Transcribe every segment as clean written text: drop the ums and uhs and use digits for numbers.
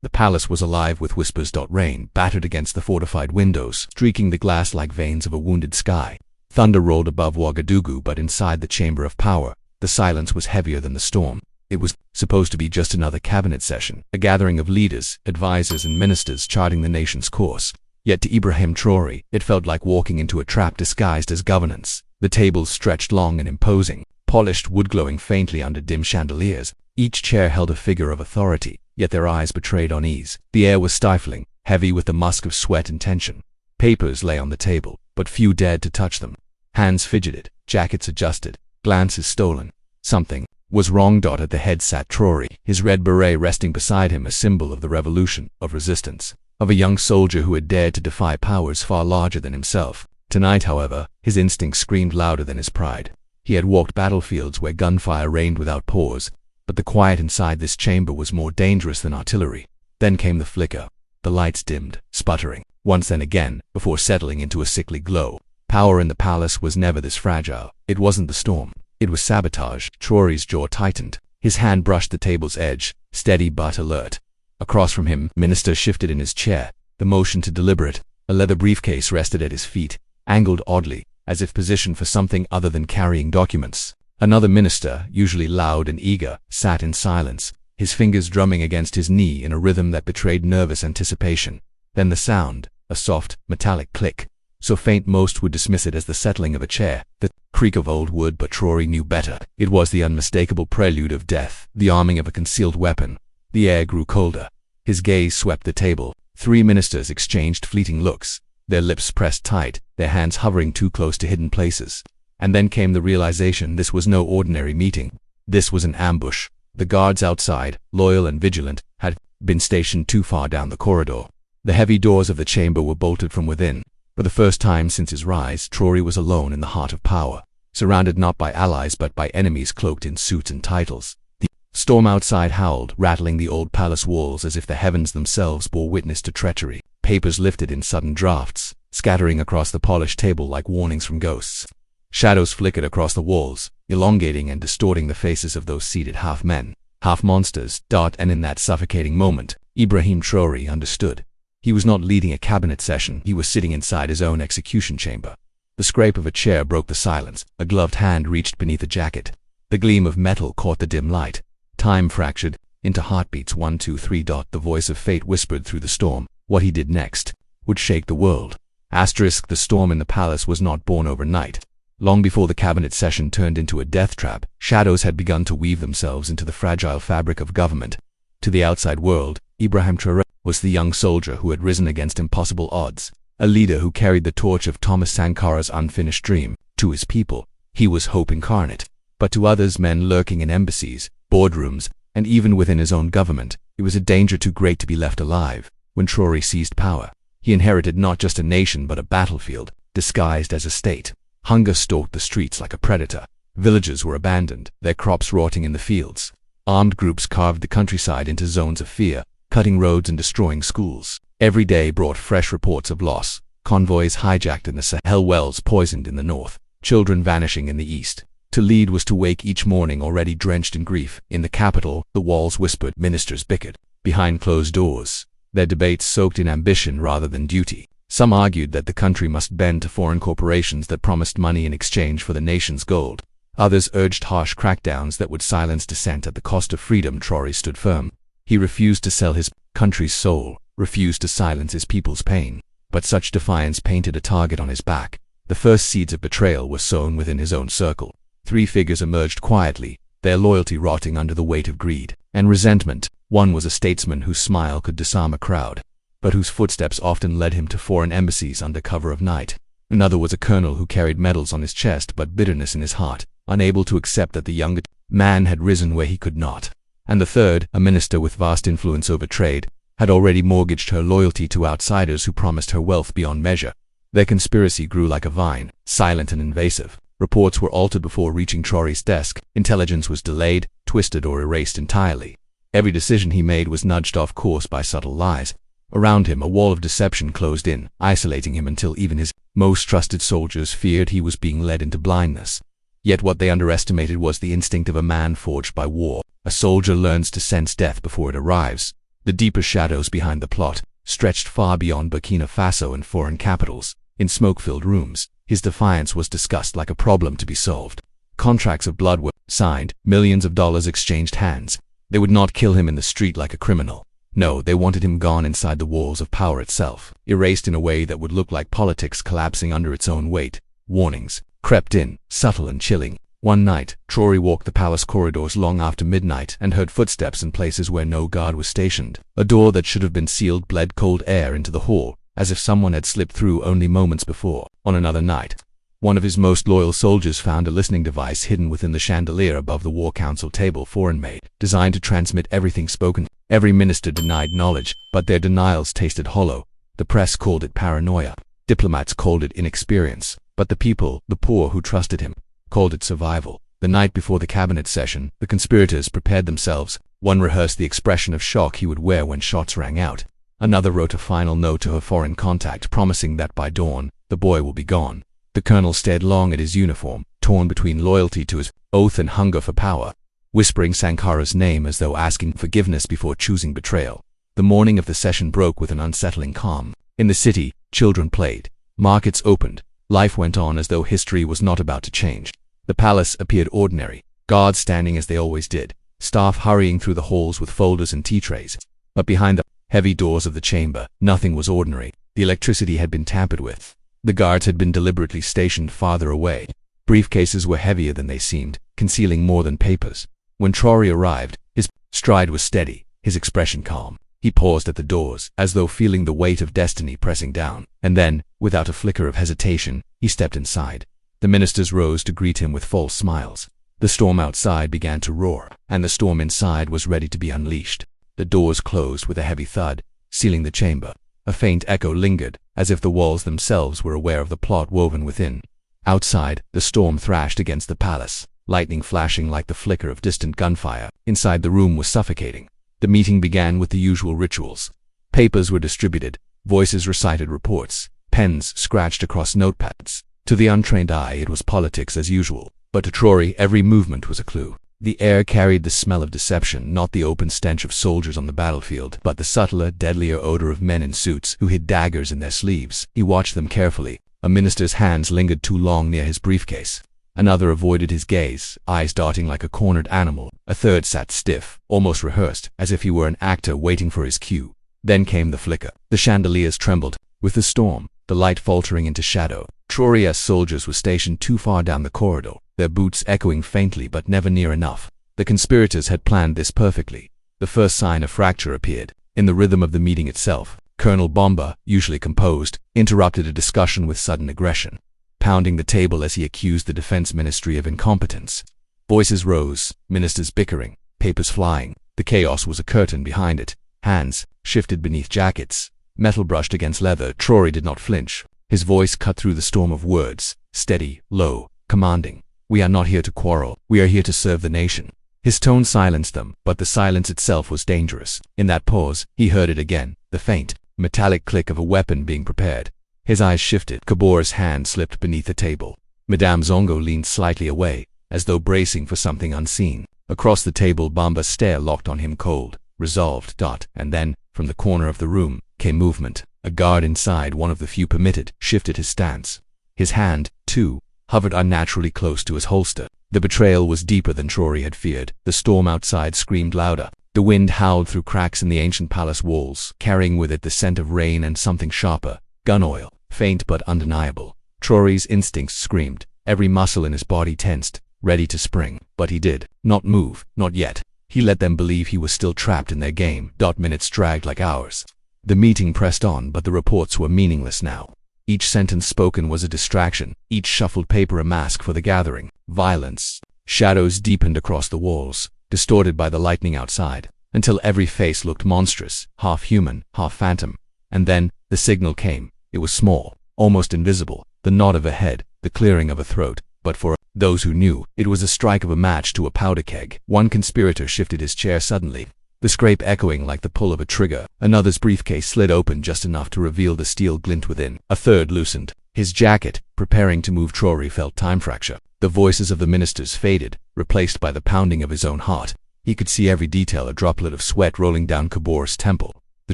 The palace was alive with whispers. Rain battered against the fortified windows, streaking the glass like veins of a wounded sky. Thunder rolled above Ouagadougou, but inside the chamber of power, the silence was heavier than the storm. It was supposed to be just another cabinet session, a gathering of leaders, advisors, and ministers charting the nation's course. Yet to Ibrahim Traoré, it felt like walking into a trap disguised as governance. The tables stretched long and imposing, polished wood glowing faintly under dim chandeliers. Each chair held a figure of authority, yet their eyes betrayed unease. The air was stifling, heavy with the musk of sweat and tension. Papers lay on the table, but few dared to touch them. Hands fidgeted, jackets adjusted, glances stolen. Something was wrong. At the head sat Traoré, his red beret resting beside him, a symbol of the revolution, of resistance, of a young soldier who had dared to defy powers far larger than himself. Tonight, however, his instincts screamed louder than his pride. He had walked battlefields where gunfire rained without pause, but the quiet inside this chamber was more dangerous than artillery. Then came the flicker. The lights dimmed, sputtering, once and again, before settling into a sickly glow. Power in the palace was never this fragile. It wasn't the storm. It was sabotage. Traoré's jaw tightened. His hand brushed the table's edge, steady but alert. Across from him, Minister shifted in his chair, the motion to deliberate. A leather briefcase rested at his feet, angled oddly, as if positioned for something other than carrying documents. Another minister, usually loud and eager, sat in silence, his fingers drumming against his knee in a rhythm that betrayed nervous anticipation. Then the sound, a soft, metallic click, so faint most would dismiss it as the settling of a chair, the creak of old wood, but Traoré knew better. It was the unmistakable prelude of death, the arming of a concealed weapon. The air grew colder. His gaze swept the table. 3 ministers exchanged fleeting looks, their lips pressed tight, their hands hovering too close to hidden places. And then came the realization this was no ordinary meeting. This was an ambush. The guards outside, loyal and vigilant, had been stationed too far down the corridor. The heavy doors of the chamber were bolted from within. For the first time since his rise, Traoré was alone in the heart of power, surrounded not by allies but by enemies cloaked in suits and titles. The storm outside howled, rattling the old palace walls as if the heavens themselves bore witness to treachery. Papers lifted in sudden drafts, scattering across the polished table like warnings from ghosts. Shadows flickered across the walls, elongating and distorting the faces of those seated half men, half monsters. And in that suffocating moment, Ibrahim Traoré understood. He was not leading a cabinet session, he was sitting inside his own execution chamber. The scrape of a chair broke the silence. A gloved hand reached beneath a jacket. The gleam of metal caught the dim light. Time fractured into heartbeats. 1, 2, 3. The voice of fate whispered through the storm. What he did next would shake the world. The storm in the palace was not born overnight. Long before the cabinet session turned into a death trap, shadows had begun to weave themselves into the fragile fabric of government. To the outside world, Ibrahim Traoré was the young soldier who had risen against impossible odds, a leader who carried the torch of Thomas Sankara's unfinished dream. To his people, he was hope incarnate. But to others, men lurking in embassies, boardrooms, and even within his own government, it was a danger too great to be left alive. When Traoré seized power, he inherited not just a nation but a battlefield, disguised as a state. Hunger stalked the streets like a predator. Villages were abandoned, their crops rotting in the fields. Armed groups carved the countryside into zones of fear, cutting roads and destroying schools. Every day brought fresh reports of loss, convoys hijacked in the Sahel, wells poisoned in the north, children vanishing in the east. To lead was to wake each morning already drenched in grief. In the capital, the walls whispered, ministers bickered. Behind closed doors, their debates soaked in ambition rather than duty. Some argued that the country must bend to foreign corporations that promised money in exchange for the nation's gold. Others urged harsh crackdowns that would silence dissent at the cost of freedom. Traoré stood firm. He refused to sell his country's soul, refused to silence his people's pain. But such defiance painted a target on his back. The first seeds of betrayal were sown within his own circle. 3 figures emerged quietly, their loyalty rotting under the weight of greed and resentment. One was a statesman whose smile could disarm a crowd, but whose footsteps often led him to foreign embassies under cover of night. Another was a colonel who carried medals on his chest but bitterness in his heart, unable to accept that the younger man had risen where he could not. And the third, a minister with vast influence over trade, had already mortgaged her loyalty to outsiders who promised her wealth beyond measure. Their conspiracy grew like a vine, silent and invasive. Reports were altered before reaching Traoré's desk. Intelligence was delayed, twisted, or erased entirely. Every decision he made was nudged off course by subtle lies. Around him, a wall of deception closed in, isolating him until even his most trusted soldiers feared he was being led into blindness. Yet what they underestimated was the instinct of a man forged by war. A soldier learns to sense death before it arrives. The deeper shadows behind the plot stretched far beyond Burkina Faso and foreign capitals. In smoke-filled rooms, his defiance was discussed like a problem to be solved. Contracts of blood were signed, millions of dollars exchanged hands. They would not kill him in the street like a criminal. No, they wanted him gone inside the walls of power itself, erased in a way that would look like politics collapsing under its own weight. Warnings crept in, subtle and chilling. One night, Traoré walked the palace corridors long after midnight and heard footsteps in places where no guard was stationed. A door that should have been sealed bled cold air into the hall, as if someone had slipped through only moments before. On another night, one of his most loyal soldiers found a listening device hidden within the chandelier above the War Council table, foreign-made, designed to transmit everything spoken. Every minister denied knowledge, but their denials tasted hollow. The press called it paranoia. Diplomats called it inexperience. But the people, the poor who trusted him, called it survival. The night before the cabinet session, the conspirators prepared themselves. One rehearsed the expression of shock he would wear when shots rang out. Another wrote a final note to her foreign contact, promising that by dawn, the boy will be gone. The colonel stared long at his uniform, torn between loyalty to his oath and hunger for power, whispering Sankara's name as though asking forgiveness before choosing betrayal. The morning of the session broke with an unsettling calm. In the city, children played. Markets opened. Life went on as though history was not about to change. The palace appeared ordinary, guards standing as they always did, staff hurrying through the halls with folders and tea trays. But behind the heavy doors of the chamber, nothing was ordinary. The electricity had been tampered with. The guards had been deliberately stationed farther away. Briefcases were heavier than they seemed, concealing more than papers. When Traoré arrived, his stride was steady, his expression calm. He paused at the doors, as though feeling the weight of destiny pressing down, and then, without a flicker of hesitation, he stepped inside. The ministers rose to greet him with false smiles. The storm outside began to roar, and the storm inside was ready to be unleashed. The doors closed with a heavy thud, sealing the chamber. A faint echo lingered, as if the walls themselves were aware of the plot woven within. Outside, the storm thrashed against the palace, lightning flashing like the flicker of distant gunfire. Inside, the room was suffocating. The meeting began with the usual rituals. Papers were distributed, voices recited reports, pens scratched across notepads. To the untrained eye, it was politics as usual, but to Traoré, every movement was a clue. The air carried the smell of deception, not the open stench of soldiers on the battlefield, but the subtler, deadlier odor of men in suits who hid daggers in their sleeves. He watched them carefully. A minister's hands lingered too long near his briefcase. Another avoided his gaze, eyes darting like a cornered animal. A third sat stiff, almost rehearsed, as if he were an actor waiting for his cue. Then came the flicker. The chandeliers trembled. With the storm, the light faltering into shadow. Traoré's soldiers were stationed too far down the corridor, their boots echoing faintly but never near enough. The conspirators had planned this perfectly. The first sign of fracture appeared. In the rhythm of the meeting itself, Colonel Bomba, usually composed, interrupted a discussion with sudden aggression, pounding the table as he accused the defense ministry of incompetence. Voices rose, ministers bickering, papers flying. The chaos was a curtain behind it. Hands shifted beneath jackets. Metal brushed against leather. Traoré did not flinch. His voice cut through the storm of words, steady, low, commanding. "We are not here to quarrel. We are here to serve the nation." His tone silenced them, but the silence itself was dangerous. In that pause, he heard it again, the faint, metallic click of a weapon being prepared. His eyes shifted. Kabor's hand slipped beneath the table. Madame Zongo leaned slightly away, as though bracing for something unseen. Across the table, Bomba's stare locked on him, cold, resolved. And then, from the corner of the room, came movement. A guard inside, one of the few permitted, shifted his stance. His hand, too, hovered unnaturally close to his holster. The betrayal was deeper than Traoré had feared. The storm outside screamed louder. The wind howled through cracks in the ancient palace walls, carrying with it the scent of rain and something sharper, gun oil, faint but undeniable. Traoré's instincts screamed. Every muscle in his body tensed, ready to spring. But he did not move, not yet. He let them believe he was still trapped in their game. Minutes dragged like hours. The meeting pressed on, but the reports were meaningless now. Each sentence spoken was a distraction, each shuffled paper a mask for the gathering. Violence. Shadows deepened across the walls, distorted by the lightning outside, until every face looked monstrous, half human, half phantom. And then, the signal came. It was small, almost invisible, the nod of a head, the clearing of a throat, but for those who knew, it was a strike of a match to a powder keg. One conspirator shifted his chair suddenly, the scrape echoing like the pull of a trigger. Another's briefcase slid open just enough to reveal the steel glint within. A third loosened. His jacket, preparing to move. Traoré felt time fracture. The voices of the ministers faded, replaced by the pounding of his own heart. He could see every detail, a droplet of sweat rolling down Kabor's temple, the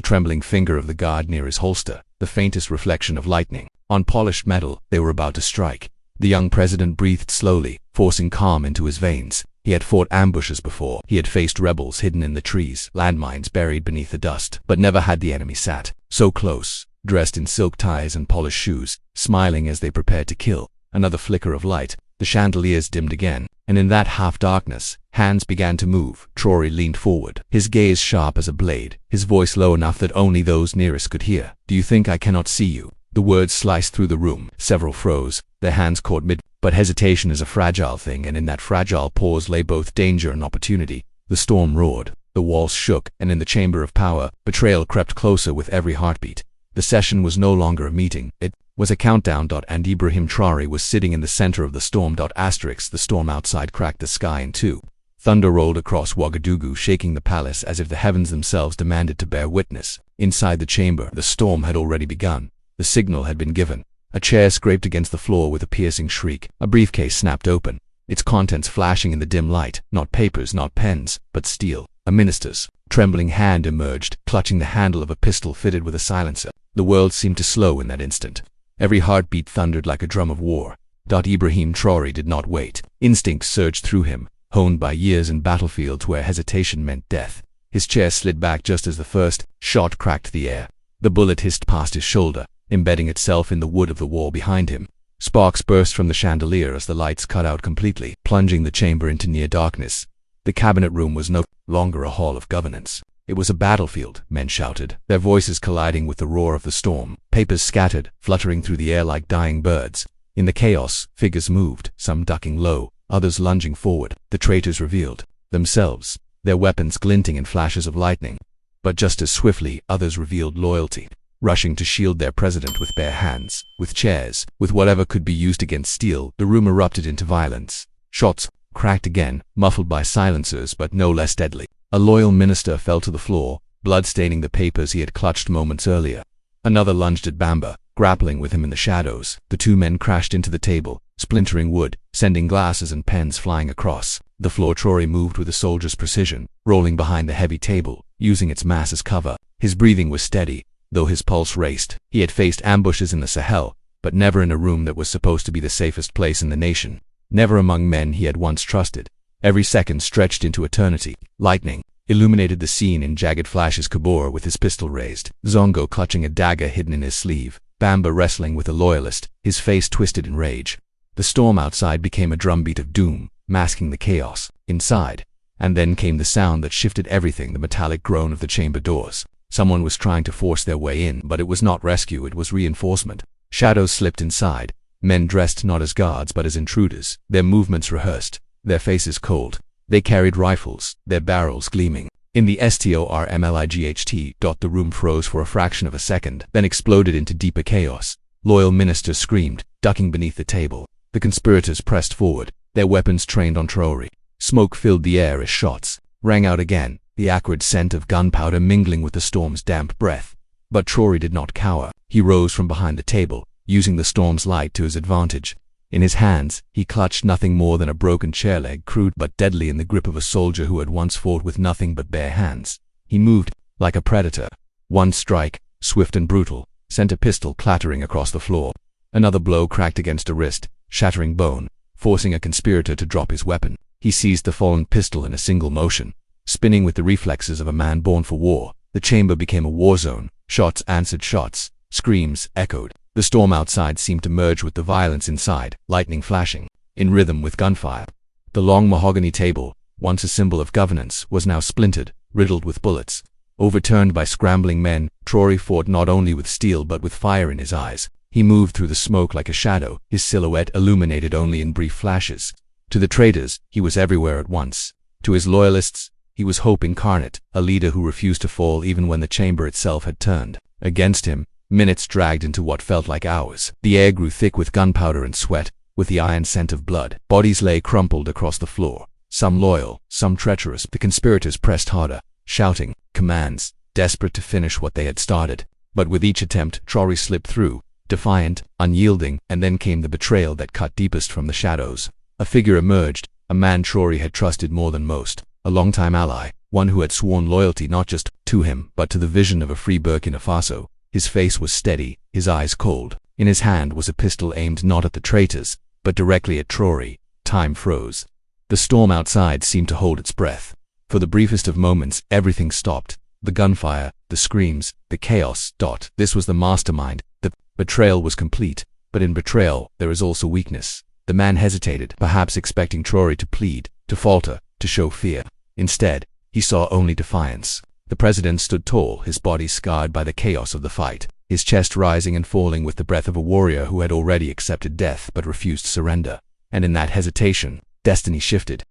trembling finger of the guard near his holster, the faintest reflection of lightning. On polished metal, they were about to strike. The young president breathed slowly, forcing calm into his veins. He had fought ambushes before. He had faced rebels hidden in the trees, landmines buried beneath the dust, but never had the enemy sat so close, dressed in silk ties and polished shoes, smiling as they prepared to kill. Another flicker of light. The chandeliers dimmed again, and in that half-darkness, hands began to move. Traoré leaned forward, his gaze sharp as a blade, his voice low enough that only those nearest could hear. "Do you think I cannot see you?" The words sliced through the room. Several froze, their hands caught mid. But hesitation is a fragile thing, and in that fragile pause lay both danger and opportunity. The storm roared, the walls shook, and in the chamber of power, betrayal crept closer with every heartbeat. The session was no longer a meeting. It was a countdown. And Ibrahim Traoré was sitting in the center of the storm. The storm outside cracked the sky in two. Thunder rolled across Ouagadougou, shaking the palace as if the heavens themselves demanded to bear witness. Inside the chamber, the storm had already begun. The signal had been given. A chair scraped against the floor with a piercing shriek. A briefcase snapped open, its contents flashing in the dim light. Not papers, not pens, but steel. A minister's trembling hand emerged, clutching the handle of a pistol fitted with a silencer. The world seemed to slow in that instant. Every heartbeat thundered like a drum of war. Ibrahim Traoré did not wait. Instinct surged through him, honed by years in battlefields where hesitation meant death. His chair slid back just as the first shot cracked the air. The bullet hissed past his shoulder, embedding itself in the wood of the wall behind him. Sparks burst from the chandelier as the lights cut out completely, plunging the chamber into near darkness. The cabinet room was no longer a hall of governance. It was a battlefield, men shouted, their voices colliding with the roar of the storm. Papers scattered, fluttering through the air like dying birds. In the chaos, figures moved, some ducking low, others lunging forward. The traitors revealed themselves, their weapons glinting in flashes of lightning. But just as swiftly, others revealed loyalty, rushing to shield their president with bare hands, with chairs, with whatever could be used against steel. The room erupted into violence. Shots cracked again, muffled by silencers but no less deadly. A loyal minister fell to the floor, blood staining the papers he had clutched moments earlier. Another lunged at Bamba, grappling with him in the shadows. The two men crashed into the table, splintering wood, sending glasses and pens flying across the floor. Traoré moved with a soldier's precision, rolling behind the heavy table, using its mass as cover. His breathing was steady, though his pulse raced. He had faced ambushes in the Sahel, but never in a room that was supposed to be the safest place in the nation. Never among men he had once trusted. Every second stretched into eternity. Lightning illuminated the scene in jagged flashes. Kabor with his pistol raised, Zongo clutching a dagger hidden in his sleeve, Bamba wrestling with a loyalist, his face twisted in rage. The storm outside became a drumbeat of doom, masking the chaos inside. And then came the sound that shifted everything, the metallic groan of the chamber doors. Someone was trying to force their way in, but it was not rescue, it was reinforcement. Shadows slipped inside, men dressed not as guards but as intruders, their movements rehearsed, their faces cold. They carried rifles, their barrels gleaming. In the stormlight, the room froze for a fraction of a second, then exploded into deeper chaos. Loyal ministers screamed, ducking beneath the table. The conspirators pressed forward, their weapons trained on Traoré. Smoke filled the air as shots rang out again, the acrid scent of gunpowder mingling with the storm's damp breath. But Traoré did not cower. He rose from behind the table, using the storm's light to his advantage. In his hands, he clutched nothing more than a broken chair leg, crude but deadly in the grip of a soldier who had once fought with nothing but bare hands. He moved like a predator. One strike, swift and brutal, sent a pistol clattering across the floor. Another blow cracked against a wrist, shattering bone, forcing a conspirator to drop his weapon. He seized the fallen pistol in a single motion. Spinning with the reflexes of a man born for war, the chamber became a war zone. Shots answered shots, screams echoed. The storm outside seemed to merge with the violence inside, lightning flashing, in rhythm with gunfire. The long mahogany table, once a symbol of governance, was now splintered, riddled with bullets. Overturned by scrambling men, Traoré fought not only with steel but with fire in his eyes. He moved through the smoke like a shadow, his silhouette illuminated only in brief flashes. To the traitors, he was everywhere at once. To his loyalists, he was hope incarnate, a leader who refused to fall even when the chamber itself had turned against him. Minutes dragged into what felt like hours. The air grew thick with gunpowder and sweat, with the iron scent of blood. Bodies lay crumpled across the floor, some loyal, some treacherous. The conspirators pressed harder, shouting commands, desperate to finish what they had started. But with each attempt, Traoré slipped through, defiant, unyielding, and then came the betrayal that cut deepest from the shadows. A figure emerged, a man Traoré had trusted more than most. a longtime ally, one who had sworn loyalty not just to him, but to the vision of a free Burkina Faso. His face was steady, his eyes cold. In his hand was a pistol aimed not at the traitors, but directly at Traoré. Time froze. The storm outside seemed to hold its breath. For the briefest of moments, everything stopped. The gunfire, the screams, the chaos. This was the mastermind. The betrayal was complete. But in betrayal, there is also weakness. The man hesitated, perhaps expecting Traoré to plead, to falter, to show fear. Instead, he saw only defiance. The president stood tall, his body scarred by the chaos of the fight, his chest rising and falling with the breath of a warrior who had already accepted death but refused surrender. And in that hesitation, destiny shifted.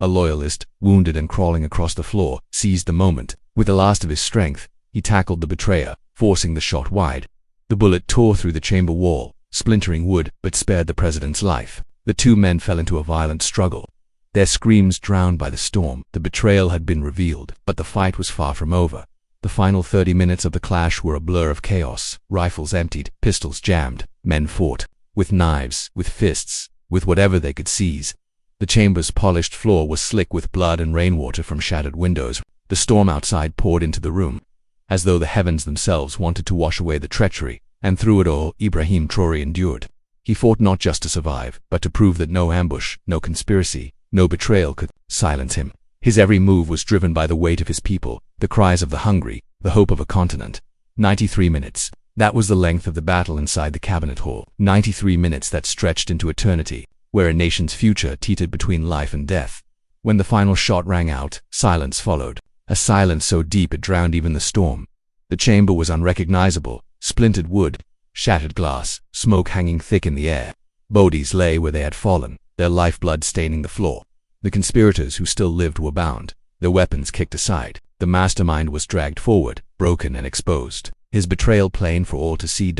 A loyalist, wounded and crawling across the floor, seized the moment. With the last of his strength, he tackled the betrayer, forcing the shot wide. The bullet tore through the chamber wall, splintering wood, but spared the president's life. The two men fell into a violent struggle, their screams drowned by the storm. The betrayal had been revealed, but the fight was far from over. The final 30 minutes of the clash were a blur of chaos. Rifles emptied, pistols jammed. Men fought. With knives, with fists, with whatever they could seize. The chamber's polished floor was slick with blood and rainwater from shattered windows. The storm outside poured into the room, as though the heavens themselves wanted to wash away the treachery. And through it all, Ibrahim Traoré endured. He fought not just to survive, but to prove that no ambush, no conspiracy, no betrayal could silence him. His every move was driven by the weight of his people, the cries of the hungry, the hope of a continent. 93 minutes. That was the length of the battle inside the cabinet hall. 93 minutes that stretched into eternity, where a nation's future teetered between life and death. When the final shot rang out, silence followed. A silence so deep it drowned even the storm. The chamber was unrecognizable. Splintered wood, shattered glass, smoke hanging thick in the air. Bodies lay where they had fallen, their lifeblood staining the floor. The conspirators who still lived were bound, their weapons kicked aside. The mastermind was dragged forward, broken and exposed, his betrayal plain for all to see.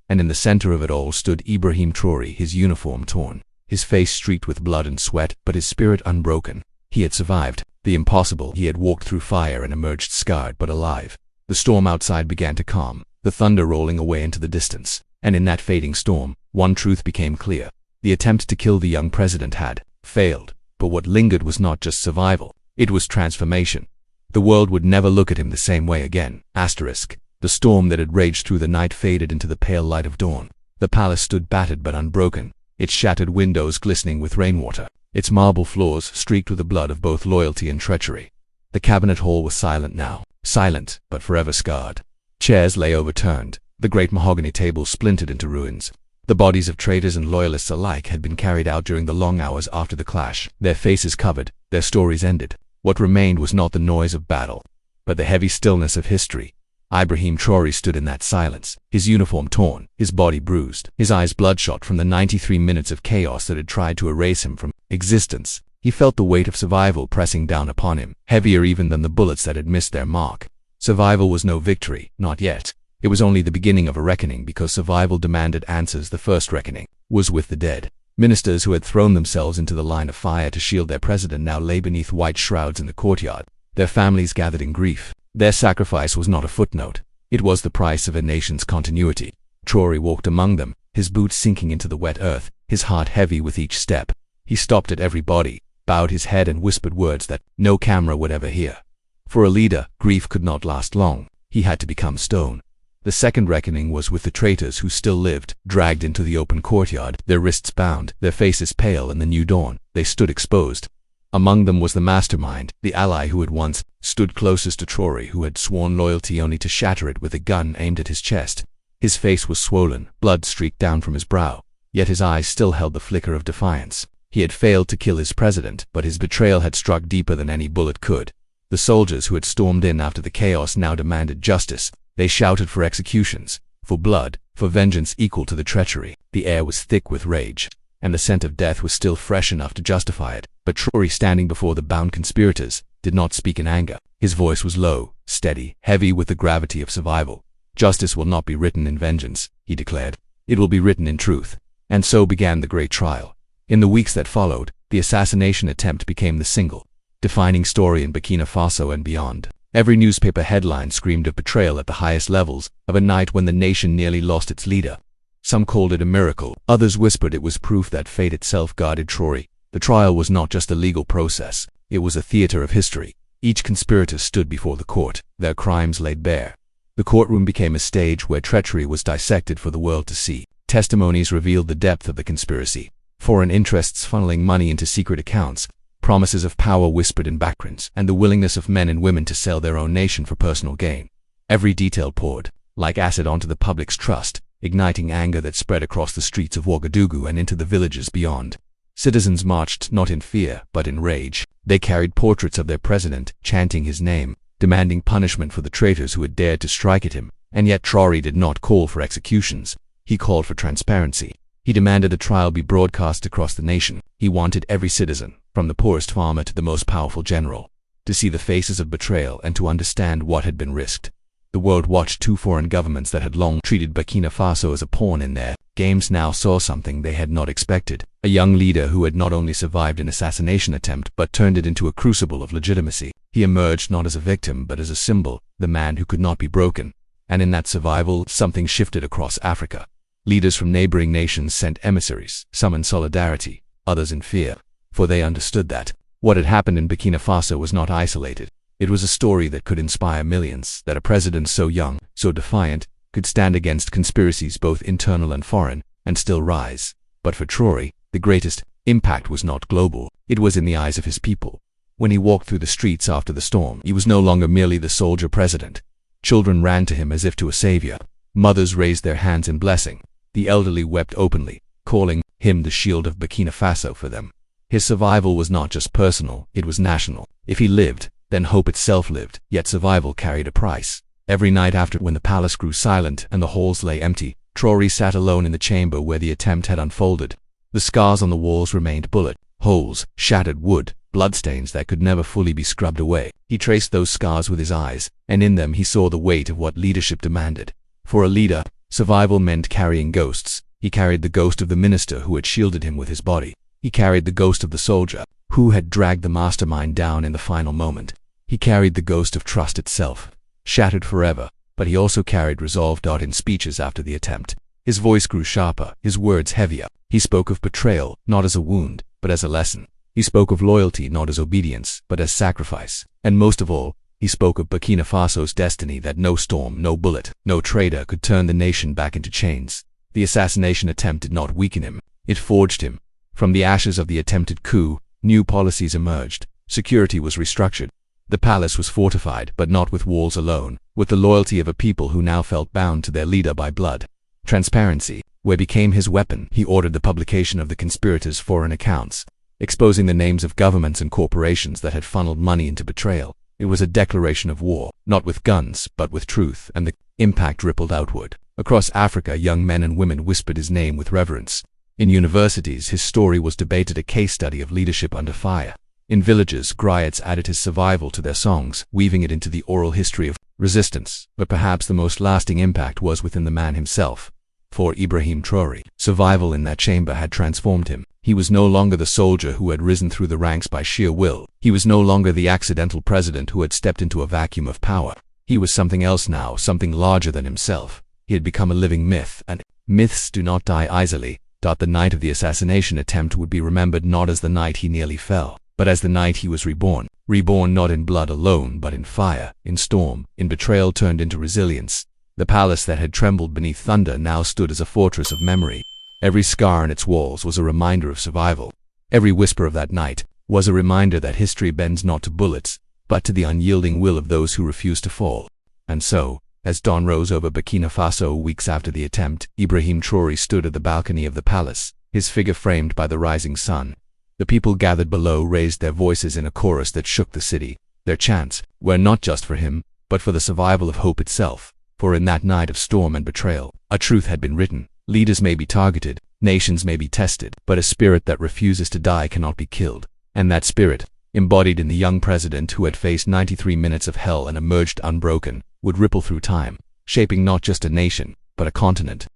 And in the center of it all stood Ibrahim Traoré, his uniform torn, his face streaked with blood and sweat, but his spirit unbroken. He had survived the impossible. He had walked through fire and emerged scarred but alive. The storm outside began to calm, the thunder rolling away into the distance. And in that fading storm, one truth became clear. The attempt to kill the young president had failed. But what lingered was not just survival, it was transformation. The world would never look at him the same way again. The storm that had raged through the night faded into the pale light of dawn. The palace stood battered but unbroken, its shattered windows glistening with rainwater, its marble floors streaked with the blood of both loyalty and treachery. The cabinet hall was silent now, silent but forever scarred. Chairs lay overturned, the great mahogany table splintered into ruins. The bodies of traitors and loyalists alike had been carried out during the long hours after the clash, their faces covered, their stories ended. What remained was not the noise of battle, but the heavy stillness of history. Ibrahim Traoré stood in that silence, his uniform torn, his body bruised, his eyes bloodshot from the 93 minutes of chaos that had tried to erase him from existence. He felt the weight of survival pressing down upon him, heavier even than the bullets that had missed their mark. Survival was no victory, not yet. It was only the beginning of a reckoning, because survival demanded answers. The first reckoning was with the dead. Ministers who had thrown themselves into the line of fire to shield their president now lay beneath white shrouds in the courtyard, their families gathered in grief. Their sacrifice was not a footnote. It was the price of a nation's continuity. Traoré walked among them, his boots sinking into the wet earth, his heart heavy with each step. He stopped at every body, bowed his head and whispered words that no camera would ever hear. For a leader, grief could not last long. He had to become stone. The second reckoning was with the traitors who still lived, dragged into the open courtyard, their wrists bound, their faces pale in the new dawn. They stood exposed. Among them was the mastermind, the ally who had once stood closest to Traoré, who had sworn loyalty only to shatter it with a gun aimed at his chest. His face was swollen, blood streaked down from his brow, yet his eyes still held the flicker of defiance. He had failed to kill his president, but his betrayal had struck deeper than any bullet could. The soldiers who had stormed in after the chaos now demanded justice. They shouted for executions, for blood, for vengeance equal to the treachery. The air was thick with rage, and the scent of death was still fresh enough to justify it. But Traoré, standing before the bound conspirators, did not speak in anger. His voice was low, steady, heavy with the gravity of survival. "Justice will not be written in vengeance," he declared. "It will be written in truth." And so began the great trial. In the weeks that followed, the assassination attempt became the single defining story in Burkina Faso and beyond. Every newspaper headline screamed of betrayal at the highest levels, of a night when the nation nearly lost its leader. Some called it a miracle, others whispered it was proof that fate itself guarded Traoré. The trial was not just a legal process, it was a theater of history. Each conspirator stood before the court, their crimes laid bare. The courtroom became a stage where treachery was dissected for the world to see. Testimonies revealed the depth of the conspiracy. Foreign interests funneling money into secret accounts, promises of power whispered in backgrounds, and the willingness of men and women to sell their own nation for personal gain. Every detail poured, like acid onto the public's trust, igniting anger that spread across the streets of Ouagadougou and into the villages beyond. Citizens marched not in fear, but in rage. They carried portraits of their president, chanting his name, demanding punishment for the traitors who had dared to strike at him. And yet Traoré did not call for executions. He called for transparency. He demanded the trial be broadcast across the nation. He wanted every citizen, from the poorest farmer to the most powerful general, to see the faces of betrayal and to understand what had been risked. The world watched. Two foreign governments that had long treated Burkina Faso as a pawn in their games now saw something they had not expected. A young leader who had not only survived an assassination attempt but turned it into a crucible of legitimacy. He emerged not as a victim but as a symbol, the man who could not be broken. And in that survival, something shifted across Africa. Leaders from neighboring nations sent emissaries, some in solidarity, others in fear, for they understood that what had happened in Burkina Faso was not isolated. It was a story that could inspire millions, that a president so young, so defiant, could stand against conspiracies both internal and foreign, and still rise. But for Traoré, the greatest impact was not global, it was in the eyes of his people. When he walked through the streets after the storm, he was no longer merely the soldier president. Children ran to him as if to a savior. Mothers raised their hands in blessing. The elderly wept openly, calling him the shield of Burkina Faso for them. His survival was not just personal, it was national. If he lived, then hope itself lived, yet survival carried a price. Every night after, when the palace grew silent and the halls lay empty, Traoré sat alone in the chamber where the attempt had unfolded. The scars on the walls remained bullet holes, shattered wood, bloodstains that could never fully be scrubbed away. He traced those scars with his eyes, and in them he saw the weight of what leadership demanded. For a leader, survival meant carrying ghosts. He carried the ghost of the minister who had shielded him with his body. He carried the ghost of the soldier who had dragged the mastermind down in the final moment. He carried the ghost of trust itself, shattered forever, but he also carried resolve. In speeches after the attempt, his voice grew sharper, his words heavier. He spoke of betrayal, not as a wound, but as a lesson. He spoke of loyalty not as obedience, but as sacrifice. And most of all, he spoke of Burkina Faso's destiny, that no storm, no bullet, no traitor could turn the nation back into chains. The assassination attempt did not weaken him, it forged him. From the ashes of the attempted coup, new policies emerged. Security was restructured. The palace was fortified, but not with walls alone, with the loyalty of a people who now felt bound to their leader by blood. Transparency, where became his weapon. He ordered the publication of the conspirators' foreign accounts, exposing the names of governments and corporations that had funneled money into betrayal. It was a declaration of war, not with guns, but with truth, and the impact rippled outward. Across Africa, young men and women whispered his name with reverence. In universities, his story was debated, a case study of leadership under fire. In villages, griots added his survival to their songs, weaving it into the oral history of resistance. But perhaps the most lasting impact was within the man himself. For Ibrahim Traoré, survival in that chamber had transformed him. He was no longer the soldier who had risen through the ranks by sheer will. He was no longer the accidental president who had stepped into a vacuum of power. He was something else now, something larger than himself. He had become a living myth, and myths do not die easily. The night of the assassination attempt would be remembered not as the night he nearly fell, but as the night he was reborn. Reborn not in blood alone, but in fire, in storm, in betrayal turned into resilience. The palace that had trembled beneath thunder now stood as a fortress of memory. Every scar on its walls was a reminder of survival. Every whisper of that night was a reminder that history bends not to bullets, but to the unyielding will of those who refuse to fall. And so, as dawn rose over Burkina Faso weeks after the attempt, Ibrahim Traoré stood at the balcony of the palace, his figure framed by the rising sun. The people gathered below raised their voices in a chorus that shook the city. Their chants were not just for him, but for the survival of hope itself. For in that night of storm and betrayal, a truth had been written. Leaders may be targeted, nations may be tested, but a spirit that refuses to die cannot be killed. And that spirit, embodied in the young president who had faced 93 minutes of hell and emerged unbroken, would ripple through time, shaping not just a nation, but a continent.